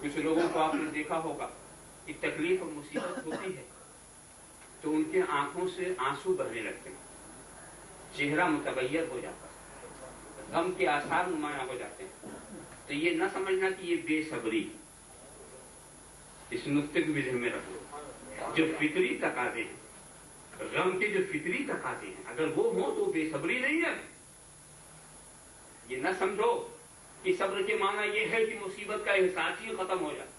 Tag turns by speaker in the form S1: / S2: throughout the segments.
S1: कुछ लोगों को आपने देखा होगा कि तकलीफ और मुसीबत होती है तो उनके आंखों से आंसू बहने लगते हैं, चेहरा मुतगय्यर हो जाता है, गम के आसार नुमाया हो जाते हैं। तो ये न समझना कि ये बेसब्री, इस नुक्ते को भी ध्यान में रखो। जो फितरी तकाजे हैं, गम के जो फितरी तकाजे हैं, अगर वो हो तो बेसब्री नहीं है। ये न समझो कि सब्र के माना ये है कि मुसीबत का एहसास ही खत्म हो जाए।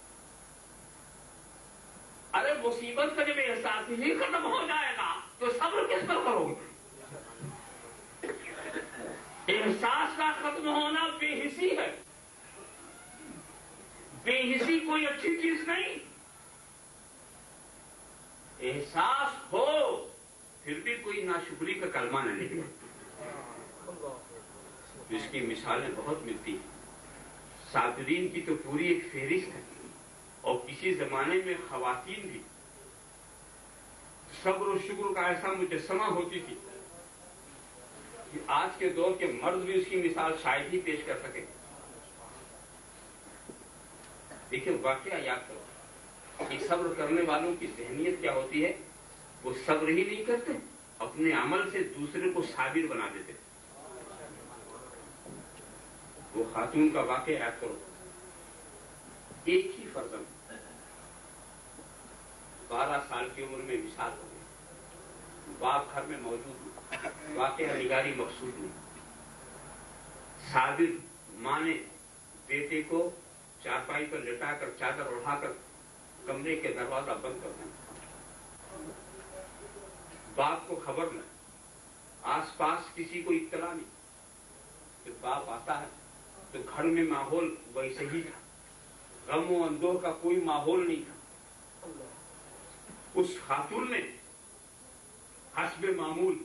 S1: अरे मुसीबत का जब एहसास ही खत्म हो जाएगा तो सब्र किस पर करोगे? एहसास का खत्म होना बेहिसी है। बेहिसी कोई अच्छी चीज नहीं। एहसास हो फिर भी कोई नाशुक्री का कलमा न निकले। इसकी मिसालें बहुत मिलती हैं। साबिरीन की तो पूरी एक फेरिस्त है, और किसी जमाने में खवातीन भी सब्र और शुक्र का ऐसा मुजस्समा होती थी कि आज के दौर के मर्द भी उसकी मिसाल शायद ही पेश कर सके। देखिए वाकया याद करो कि सब्र करने वालों की ज़हनियत क्या होती है। वो सब्र ही नहीं करते, अपने अमल से दूसरे को साबिर बना देते। वो खातून का वाकया याद करो। एक ही फर्जंद 12 साल की उम्र में विशाल हो गया। बाप घर में मौजूद नहीं, वाकया निगारी मकसूद नहीं। साबिर माँ ने बेटे को चारपाई पर लिटाकर चादर उठाकर कमरे के दरवाजा बंद कर दिया। बाप को खबर नहीं, आसपास किसी को इत्तला नहीं। फिर बाप आता है तो घर में माहौल वैसे ही था, गम और अंदोह का कोई माहौल नहीं था। उस खातून ने हस्बे मामूल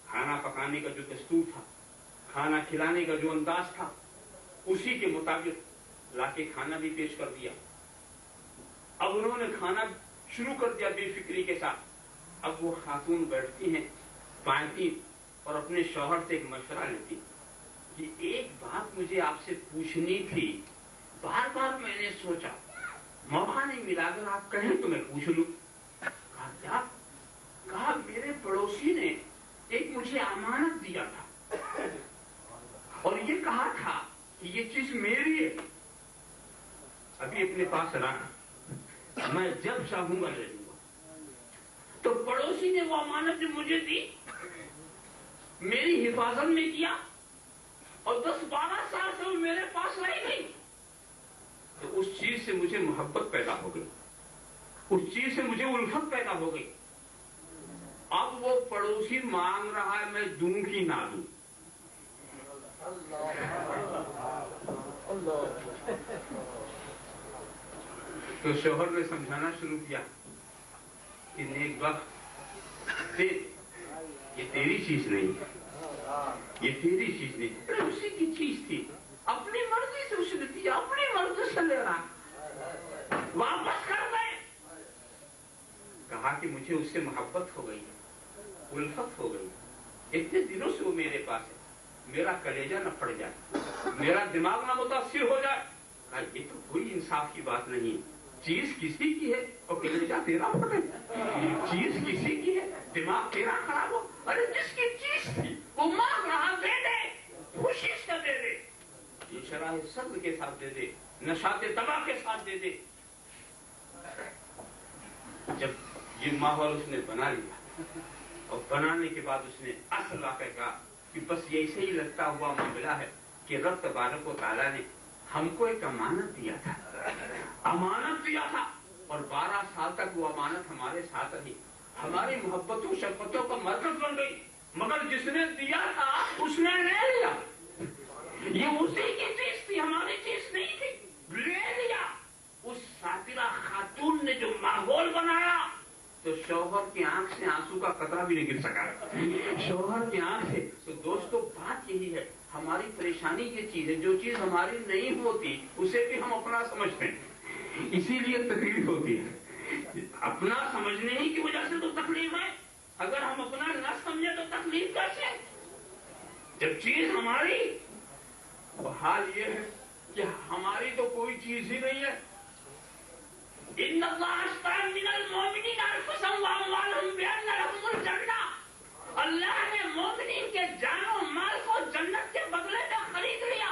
S1: खाना पकाने का जो दस्तूर था, खाना खिलाने का जो अंदाज था, उसी के मुताबिक लाके खाना भी पेश कर दिया। अब उन्होंने खाना शुरू कर दिया बेफिक्री के साथ। अब वो खातून बैठती हैं, बांटती और अपने शौहर से एक मशवरा लेती कि एक बात मुझे आपसे पूछनी थी, बार बार मैंने सोचा मौका नहीं मिला, अगर आप कहें तो मैं पूछ लूं। कहा क्या? कहा मेरे पड़ोसी ने एक मुझे अमानत दिया था और ये कहा था कि ये चीज मेरी है, अभी अपने पास रख, मैं जब चाहूंगा ले लूंगा। तो पड़ोसी ने वो अमानत जो मुझे दी मेरी हिफाजत में किया और 10-12 साल से वो मेरे पास रही नहीं। तो उस चीज से मुझे मोहब्बत पैदा हो गई, उस चीज से मुझे उल्फत पैदा हो गई। अब वो पड़ोसी मांग रहा है मैं दूं कि ना दूं। तो शोहर ने समझाना शुरू किया कि नेक वक्त ये तेरी चीज नहीं, ये तेरी चीज नहीं, अरे उसी की चीज थी, अपनी मर्जी से उसने दिया, अपनी मर्जी से ले रहा, वापस कर दे। कहा कि मुझे उससे मोहब्बत हो गई, उल्फत हो गई, इतने दिनों से वो मेरे पास है, मेरा कलेजा न फट जाए, मेरा दिमाग न मुतासिर हो जाए। कहा ये तो कोई इंसाफ की बात नहीं है, चीज किसी की है और कलेजा तेरा फटे, चीज किसी की है, दिमाग तेरा खराब हो। अरे जिसकी चीज थी वो मांग रहा, दे दे, खुशी से दे दे, ये शराह सब्र के साथ दे दे, नशाते तबाह के साथ दे दे। जब ये माहौल उसने बना लिया और बनाने के बाद उसने असल वाक़या कहा कि बस ये ऐसे ही लगता हुआ मामला है कि रब तबारक व तआला ने हमको एक अमानत दिया था, अमानत दिया था और 12 साल तक वो अमानत हमारे साथ रही, हमारी मोहब्बतों शफ़क़तों का मरकज़ बन गई, मगर जिसने दिया था उसने ले लिया। ये उसी की चीज थी, हमारी चीज नहीं थी, ले लिया। उस सातिरा खातून ने जो माहौल बनाया तो शौहर की आंख से आंसू का कतरा भी नहीं गिर सका, शौहर की आंख से। तो दोस्तों बात यही है, हमारी परेशानी ये चीज है, जो चीज हमारी नहीं होती उसे भी हम अपना समझते हैं, इसीलिए तकलीफ होती है। अपना समझने ही की वजह से तो तकलीफ है, अगर हम अपना न समझे तो तकलीफ कैसे? जब चीज हमारी, तो हाल ये है کہ ہماری تو کوئی چیز ہی نہیں ہے. ان اللہ اشترى من المؤمنین انفسهم واموالهم بان لهم الجنہ. اللہ نے مومنین کے جان و مال کو جنت کے بدلے میں خرید لیا.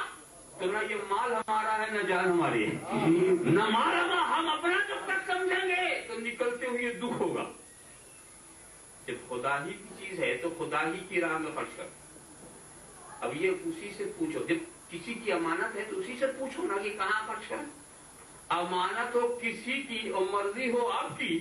S1: تو نہ یہ مال ہمارا ہے نہ جان ہماری ہے. نہ مال ہم اپنا جب تک سمجھیں گے تو نکلتے ہوئے دکھ ہوگا. جب خدا ہی کی چیز ہے تو خدا ہی کی راہ میں خرچ کر. اب یہ اسی سے پوچھو, جب کسی کی امانت ہے تو اسی سے پوچھو نا کہ کہاں خرچ کریں. امانت ہو کسی کی اور مرضی ہو آپ کی